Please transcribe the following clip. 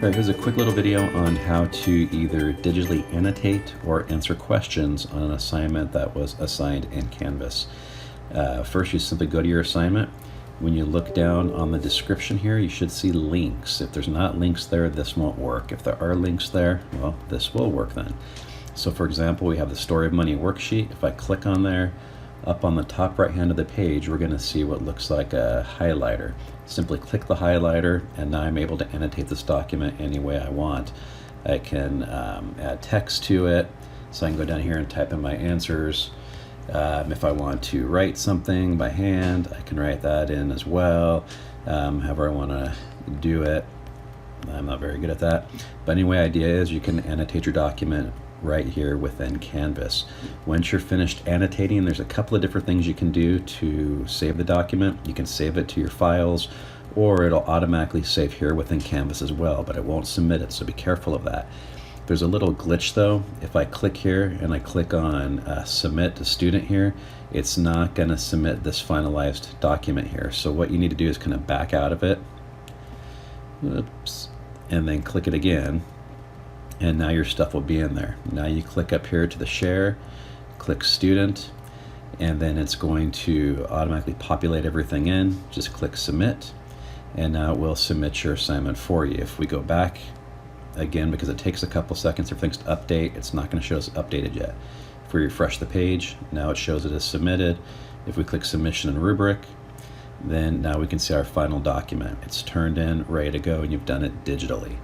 Here, here's a quick little video on how to either digitally annotate or answer questions on an assignment that was assigned in Canvas. First, you simply go to your assignment. When you look down on the description here, you should see links. If there's not links there, this won't work. If there are links there, well, this will work then. So for example, we have the Story of Money worksheet. If I click on there, up on the top right hand of the page, we're going to see what looks like a highlighter. Simply click the highlighter, and now I'm able to annotate this document any way I want. I can add text to it, so I can go down here and type in my answers. If I want to write something by hand, I can write that in as well, however I want to do it. I'm not very good at that. But anyway, idea is you can annotate your document right here within Canvas. Once you're finished annotating, there's a couple of different things you can do to save the document. You can save it to your files, or it'll automatically save here within Canvas as well, but it won't submit it, so be careful of that. There's a little glitch though. If I click here and I click on submit to student here, it's not going to submit this finalized document here. So what you need to do is kind of back out of it. Oops. And then click it again. And now your stuff will be in there. Now you click up here to the share, click student, and then it's going to automatically populate everything in. Just click submit, and now it will submit your assignment for you. If we go back again, because it takes a couple seconds for things to update, it's not going to show us updated yet. If we refresh the page, now it shows it as submitted. If we click submission and rubric, then now we can see our final document. It's turned in, ready to go, and you've done it digitally.